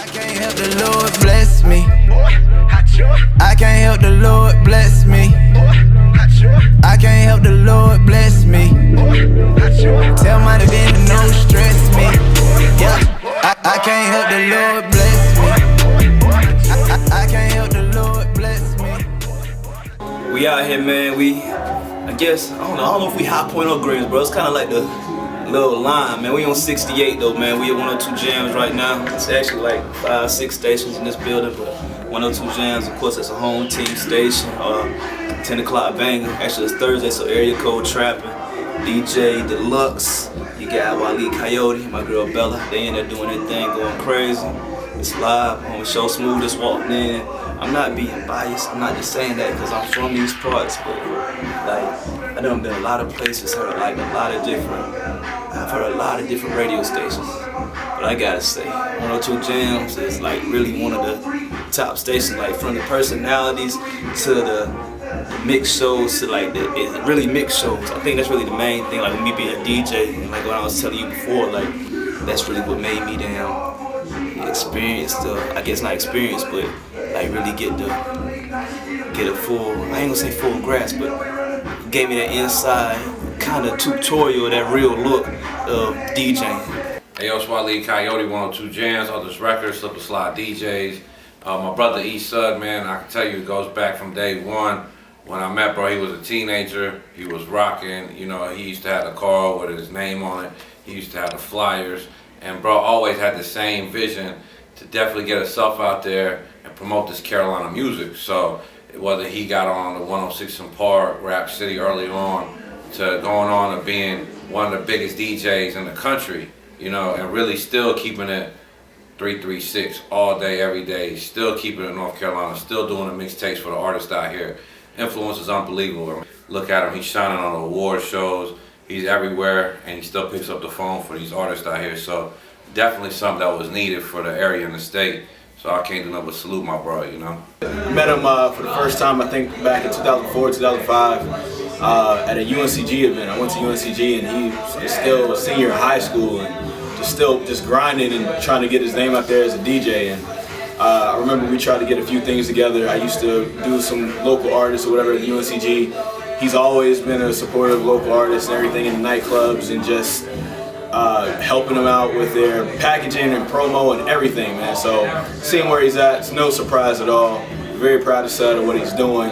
can't help the Lord bless me. I can't help the Lord bless me. I can't help the Lord bless me. Tell my divinity no stress me. Yeah, I can't help the Lord bless me. I can't help the Lord bless me. We out here, man. I guess, I don't know if we High Point or Greens, bro. It's kind of like the little line, man. We on 68 though, man. We at 102 Jams right now. It's actually like 5-6 stations in this building, but 102 Jams, of course, it's a home team station. 10 o'clock banger. Actually, it's Thursday, so area code trapping. DJ Deluxe. You got Wale Coyote, my girl Bella. They in there doing their thing, going crazy. It's live. On the show Smooth just walked in. I'm not being biased. I'm not just saying that because I'm from these parts, but like I done been a lot of places, heard like I've heard a lot of different radio stations. But I gotta say, 102 Jams is like really one of the top stations, like from the personalities to the mix shows to like it really mix shows. I think that's really the main thing. Like with me being a DJ, and like what I was telling you before, like that's really what made me experience I guess not experience, but like really get a full, I ain't gonna say full grasp, but gave me that inside kind of tutorial, that real look of DJing. Hey, yo, it's Wale Coyote, 102 Jams, on this record, Slip and Slide DJs. My brother Esudd, man, I can tell you it goes back from day one. When I met bro, he was a teenager, he was rocking, you know, he used to have the car with his name on it, he used to have the flyers, and bro always had the same vision to definitely get himself out there and promote this Carolina music. So whether he got on the 106 and Park, Rap City early on, to going on to being one of the biggest DJs in the country, you know, and really still keeping it 336 all day, every day, still keeping it in North Carolina, still doing the mixtapes for the artists out here. Influence is unbelievable. Look at him, he's shining on the award shows, he's everywhere, and he still picks up the phone for these artists out here. So definitely something that was needed for the area and the state. So I can't do nothing but salute my bro, you know. Met him for the first time, I think back in 2004, 2005, at a UNCG event. I went to UNCG and he was still a senior in high school and just grinding and trying to get his name out there as a DJ. And I remember we tried to get a few things together. I used to do some local artists or whatever at the UNCG. He's always been a supporter of local artists and everything in the nightclubs and just helping them out with their packaging and promo and everything, man. So seeing where he's at, it's no surprise at all. Very proud of Sud and what he's doing.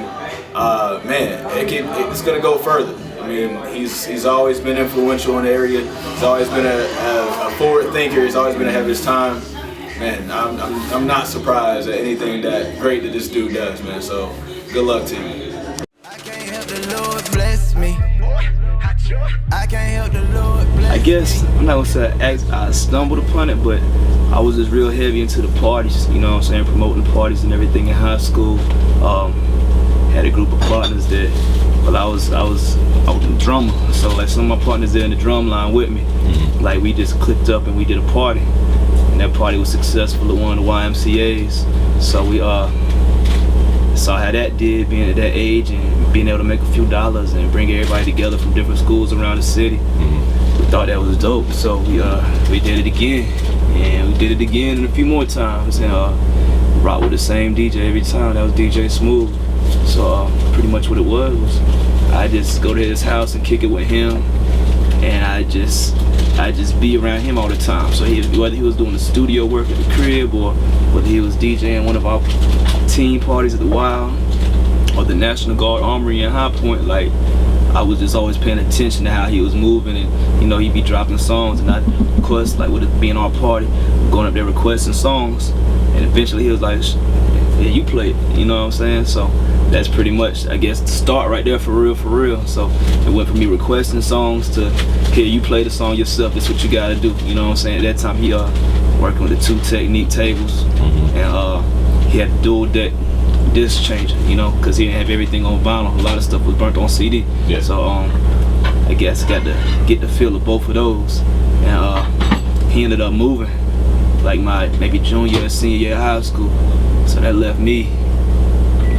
Man, it's gonna go further. I mean, he's always been influential in the area. He's always been a forward thinker. He's always been ahead of his time. Man, I'm not surprised at anything that great that this dude does, man. So good luck to you. I can't help the Lord bless me. I can't help the Lord bless me. I guess I'm not gonna say I stumbled upon it, but I was just real heavy into the parties, you know what I'm saying, promoting the parties and everything in high school. Had a group of partners there. Well, I was the drummer, so like some of my partners there in the drum line with me. Like we just clicked up and we did a party, and that party was successful at one of the YMCA's. So we saw how that did, being at that age and being able to make a few dollars and bring everybody together from different schools around the city. We thought that was dope, so we did it again, and we did it again and a few more times, and rock with the same DJ every time. That was DJ Smooth. So pretty much what it was I just go to his house and kick it with him, and I just be around him all the time. So whether he was doing the studio work at the crib or whether he was DJing one of our team parties at the Wild or the National Guard Armory in High Point, like I was just always paying attention to how he was moving, and you know, he'd be dropping songs, and I, of course, like with it being our party, going up there requesting songs, and eventually he was like, yeah, you play it, you know what I'm saying? So that's pretty much, I guess, the start right there for real. So it went from me requesting songs to, here, you play the song yourself, that's what you gotta do, you know what I'm saying? At that time he working with the 2 Technique tables, and he had a dual deck disc changer, you know, because he didn't have everything on vinyl. A lot of stuff was burnt on CD. Yeah. So I guess got to get the feel of both of those, and he ended up moving like my maybe junior and senior year of high school. So that left me,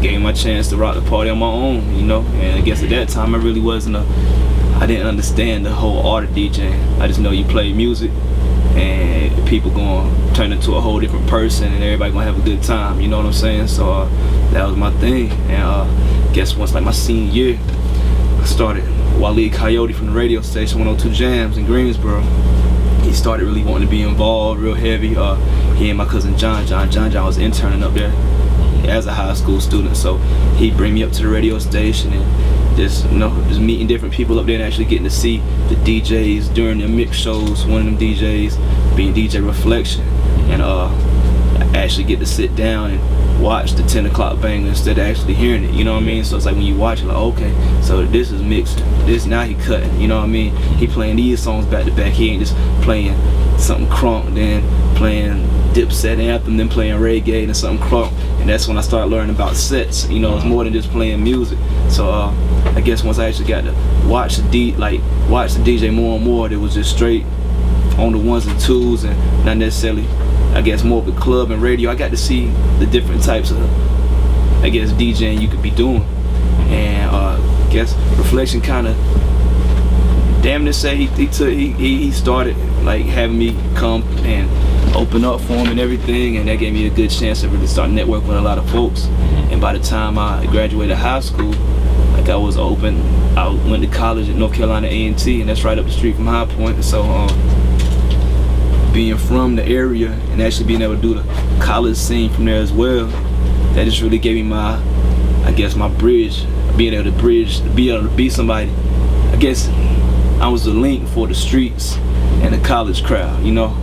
gave me my chance to rock the party on my own, you know. And I guess at that time I really I didn't understand the whole art of DJing. I just know you play music and people gonna turn into a whole different person, and everybody gonna have a good time. You know what I'm saying? So that was my thing. And guess once like my senior year, I started Waleed Coyote from the radio station 102 Jams in Greensboro. He started really wanting to be involved real heavy. He and my cousin John was interning up there as a high school student, so he'd bring me up to the radio station and just meeting different people up there and actually getting to see the DJs during their mix shows. One of them DJs being DJ Reflection, and actually get to sit down and watch the 10 o'clock banger instead of actually hearing it, you know what I mean? So it's like when you watch it, like, okay, so this is mixed, this now he cutting, you know what I mean? He playing these songs back to back. He ain't just playing something crunk, then playing Dipset anthem, then playing reggae and something crunk. And that's when I started learning about sets, you know. It's more than just playing music. So I guess once I actually got to watch the DJ more and more, it was just straight on the ones and twos and not necessarily, I guess, more of the club and radio. I got to see the different types of, I guess, DJing you could be doing. And I guess Reflection kind of, damn near say he started like having me come and open up for him and everything, and that gave me a good chance to really start networking with a lot of folks. And by the time I graduated high school, like I was open. I went to college at North Carolina A&T, and that's right up the street from High Point. So being from the area and actually being able to do the college scene from there as well, that just really gave me my, I guess, my bridge, being able to be somebody. I guess I was the link for the streets and the college crowd, you know.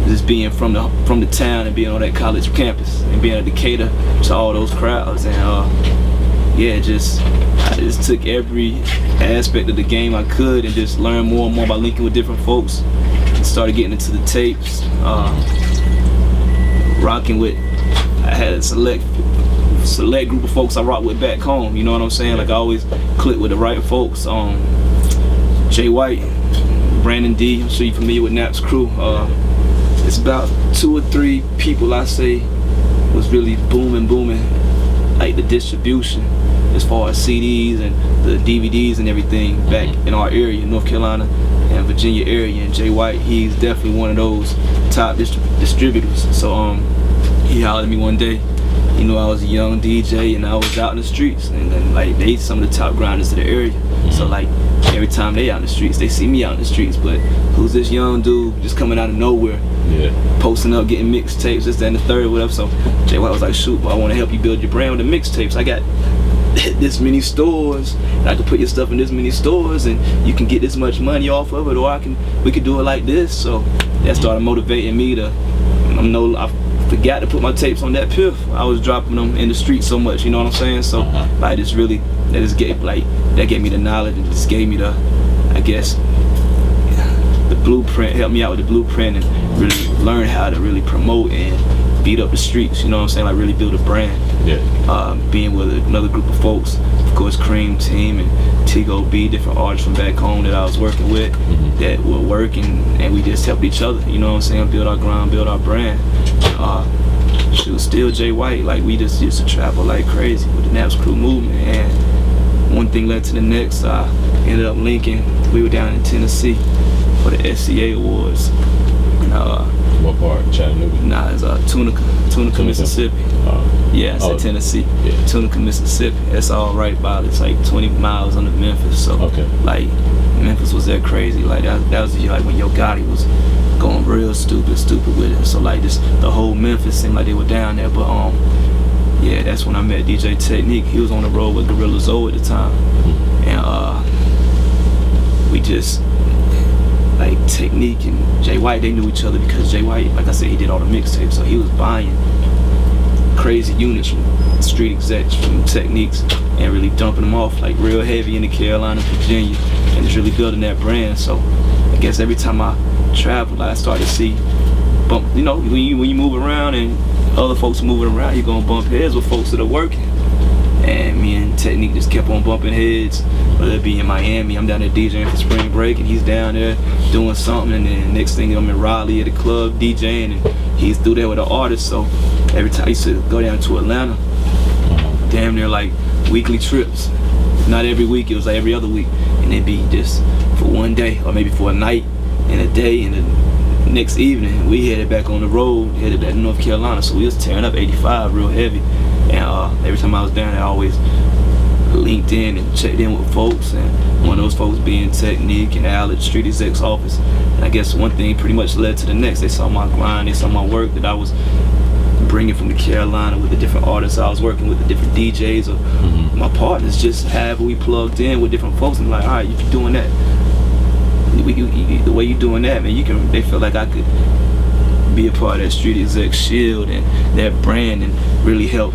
Just being from the town and being on that college campus and being able to cater to all those crowds. And yeah, I just took every aspect of the game I could and just learned more and more by linking with different folks. And started getting into the tapes, rocking with, I had a select group of folks I rock with back home, you know what I'm saying? Like I always click with the right folks. Jay White, Brandon D, I'm sure you're familiar with Nap's crew. It's about 2 or 3 people I say was really booming, like the distribution as far as CDs and the DVDs and everything back in our area, North Carolina and Virginia area. And Jay White, he's definitely one of those top distributors. So he hollered at me one day. You know, I was a young DJ and I was out in the streets, and then like they some of the top grinders of the area. So like every time they out in the streets, they see me out in the streets, but who's this young dude just coming out of nowhere? Yeah. Posting up, getting mixtapes, this, that, and the third, whatever. So Jay White was like, shoot, I want to help you build your brand with the mixtapes. I got this many stores, and I can put your stuff in this many stores, and you can get this much money off of it, or we could do it like this. So that started motivating me to, I forgot to put my tapes on that piff. I was dropping them in the street so much, you know what I'm saying? So like that gave me the knowledge, and just gave me the, I guess, the blueprint, helped me out with the blueprint, and really learn how to really promote and beat up the streets, you know what I'm saying? Like really build a brand. Yeah. Being with another group of folks, of course Cream Team and Tigo B, different artists from back home that I was working with, that were working, and we just helped each other, you know what I'm saying? Build our grind, build our brand. Still Jay White, like we just used to travel like crazy with the Naps Crew movement, and one thing led to the next. I ended up linking, we were down in Tennessee for the SCA Awards. What part? Chattanooga? Nah, it's Tunica, Mississippi. Yeah, it's in Tennessee. Yeah. Tunica, Mississippi. It's all right by, it's like 20 miles under Memphis. So like Memphis was that crazy. Like that was the year like when Yo Gotti was going real stupid with it. So like this, the whole Memphis seemed like they were down there. But yeah, that's when I met DJ Technique. He was on the road with Gorilla Zoe at the time, and we just, like Technique and Jay White, they knew each other because Jay White, like I said, he did all the mixtapes, so he was buying crazy units from street execs, from Techniques, and really dumping them off like real heavy in the Carolina, Virginia, and just really building that brand. So I guess every time I traveled, I started to see bump. You know, when you move around and other folks moving around, you're gonna bump heads with folks that are working. And me and Technique just kept on bumping heads, whether it be in Miami, I'm down there DJing for spring break, and he's down there doing something, and then next thing I'm in Raleigh at the club DJing, and he's through there with an artist. So every time I used to go down to Atlanta, damn near like weekly trips. Not every week, it was like every other week, and it'd be just for one day, or maybe for a night and a day and the next evening, we headed back on the road, headed back to North Carolina. So we was tearing up 85 real heavy. And every time I was down there, I always linked in and checked in with folks. And one of those folks being Technique and Al at Street Exec's office. And I guess one thing pretty much led to the next. They saw my grind, they saw my work that I was bringing from the Carolina with the different artists I was working with, the different DJs or my partners, just however we plugged in with different folks. And like, all right, if you're doing that, the way you're doing that, man, they felt like I could be a part of that Street Exec shield and that brand and really help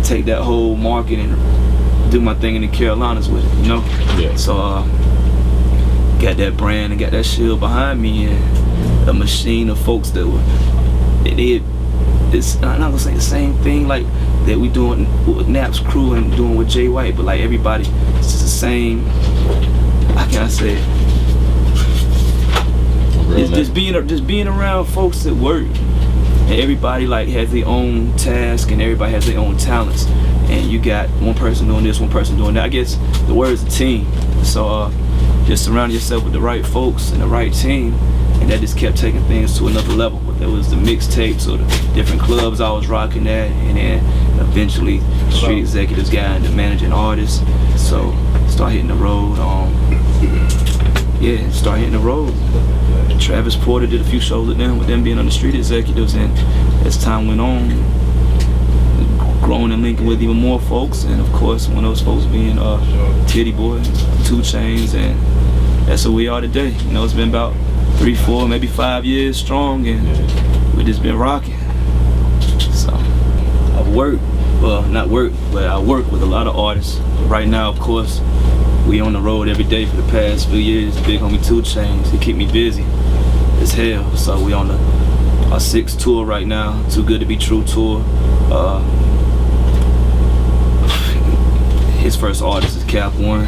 take that whole market and do my thing in the Carolinas with it, you know? Yeah. So got that brand and got that shield behind me and a machine of folks that were, it's, I'm not gonna say the same thing like that we doing with Nap's crew and doing with Jay White, but like everybody, it's just the same, how can I say it? It's just being around folks that work, and everybody like has their own task and everybody has their own talents, and you got one person doing this, one person doing that. I guess the word is a team. So just surround yourself with the right folks and the right team, and that just kept taking things to another level. Whether it was the mixtapes or the different clubs I was rocking at, and then eventually Street Executives got into managing artists. So start hitting the road. Start hitting the road. Travis Porter did a few shows with them being on the Street Executives, and as time went on, growing and linking with even more folks, and of course one of those folks being Titty Boy, 2 Chainz, and that's who we are today. You know, it's been about 3, 4, maybe 5 years strong, and we just been rocking. So I've worked, well, not worked, but I work with a lot of artists. Right now, of course, we on the road every day for the past few years. Big homie 2 Chainz, he keep me busy as hell. So we on our 6th tour right now, Too Good to Be True tour. His first artist is Cap One,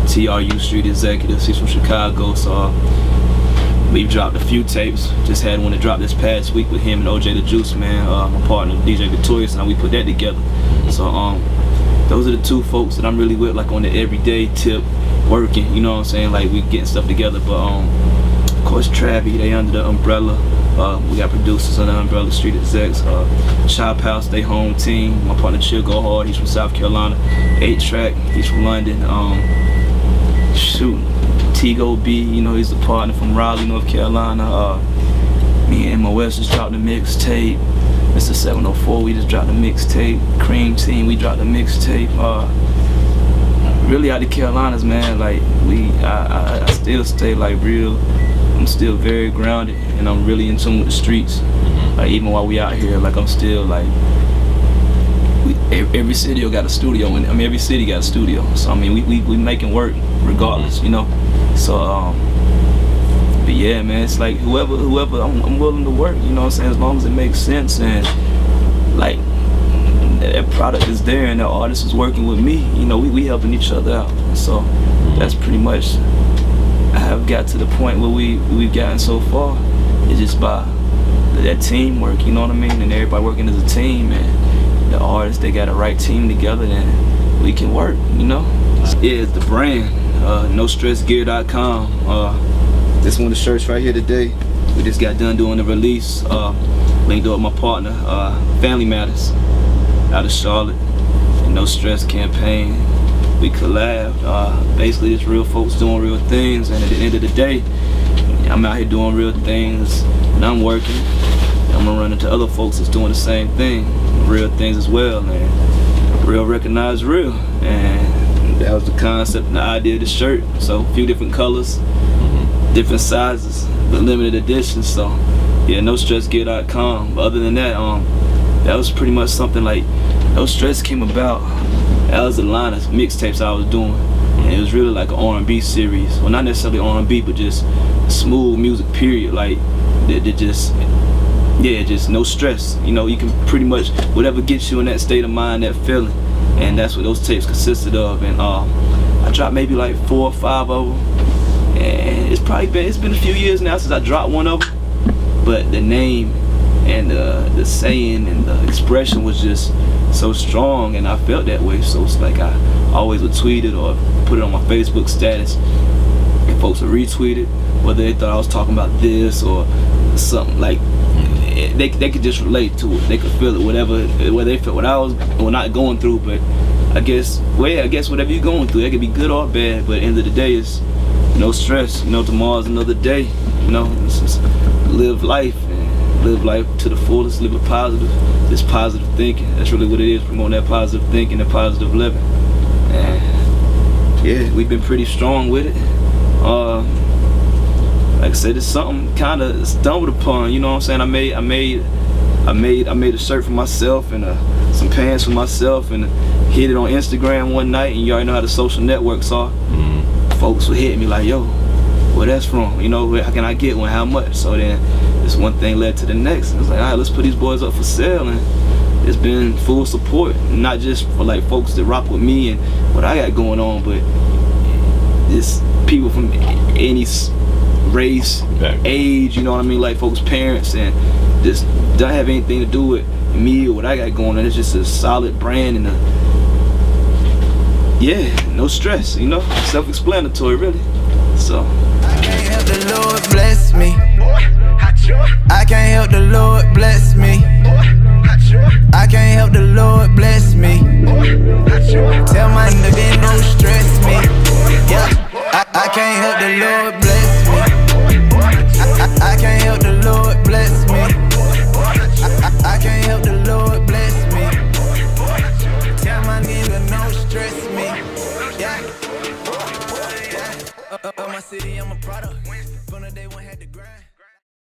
TRU Street Executives. He's from Chicago, so we've dropped a few tapes. Just had one to drop this past week with him and OJ the Juice Man, my partner DJ Victorious, and we put that together. So those are the 2 folks that I'm really with, like on the everyday tip, working, you know what I'm saying, like we getting stuff together. But of course Travie, they under the umbrella. We got producers under the umbrella, Street Execs, Chop House, they home team. My partner Chill Go Hard, he's from South Carolina. 8-Track, he's from London. T-Go B, you know, he's the partner from Raleigh, North Carolina. Me and MOS just dropped a mixtape. Mr. 704, we just dropped a mixtape. Cream Team, we dropped a mixtape. Really out the Carolinas, man. Like I still stay like real. I'm still very grounded, and I'm really in tune with the streets. Like even while we out here, like I'm still like, every city got a studio, and I mean every city got a studio. So I mean we making work regardless, you know. So but yeah, man, it's like whoever I'm willing to work, you know what I'm saying, as long as it makes sense and like that product is there and the artist is working with me, you know, we helping each other out. So that's pretty much, I have got to the point where we've gotten so far. It's just by that teamwork, you know what I mean, and everybody working as a team, and the artists, they got the right team together, then we can work, you know. Yeah, it's the brand, NoStressGear.com. This one of the shirts right here today. We just got done doing the release. Linked up with my partner, Family Matters, out of Charlotte, and No Stress campaign. We collabed. Basically, it's real folks doing real things, and at the end of the day, I'm out here doing real things, and I'm working. I'm gonna run into other folks that's doing the same thing, real things as well, and real recognize real. And that was the concept and the idea of the shirt. So a few different colors, different sizes, but limited edition. So yeah, NoStressGear.com. But other than that, that was pretty much something like No Stress came about. That was a line of mixtapes I was doing, and it was really like an R&B series. Well, not necessarily R&B, but just smooth music. Period. Like that just no stress. You know, you can pretty much whatever gets you in that state of mind, that feeling, and that's what those tapes consisted of. And I dropped maybe like 4 or 5 of them. And it's been a few years now since I dropped one of them, but the name and the saying and the expression was just so strong, and I felt that way. So it's like I always would tweet it or put it on my Facebook status, and folks would retweet it, whether they thought I was talking about this or something like. They could just relate to it. They could feel it, whether they felt what I was not going through. But I guess whatever you're going through, it could be good or bad. But at the end of the day, it's no stress. Tomorrow's another day. It's just live life to the fullest. Live with positive. This positive thinking. That's really what it is. Promoting that positive thinking and positive living. And yeah, we've been pretty strong with it. Like I said, it's something kind of stumbled upon. You know what I'm saying? I made a shirt for myself and some pants for myself, and hit it on Instagram one night. And you already know how the social networks are. Folks would hit me like, "Yo, where that's from? How can I get one? How much?" So then, this one thing led to the next. It was like, all right, let's put these boys up for sale, and it's been full support. Not just for like folks that rock with me and what I got going on, but it's people from any race, age, you know what I mean, like folks' parents, and just don't have anything to do with me or what I got going on. It's just a solid brand and no stress, self-explanatory really. So I can't help the Lord bless me. I can't help the Lord bless me. I can't help the Lord bless me. Tell my nigga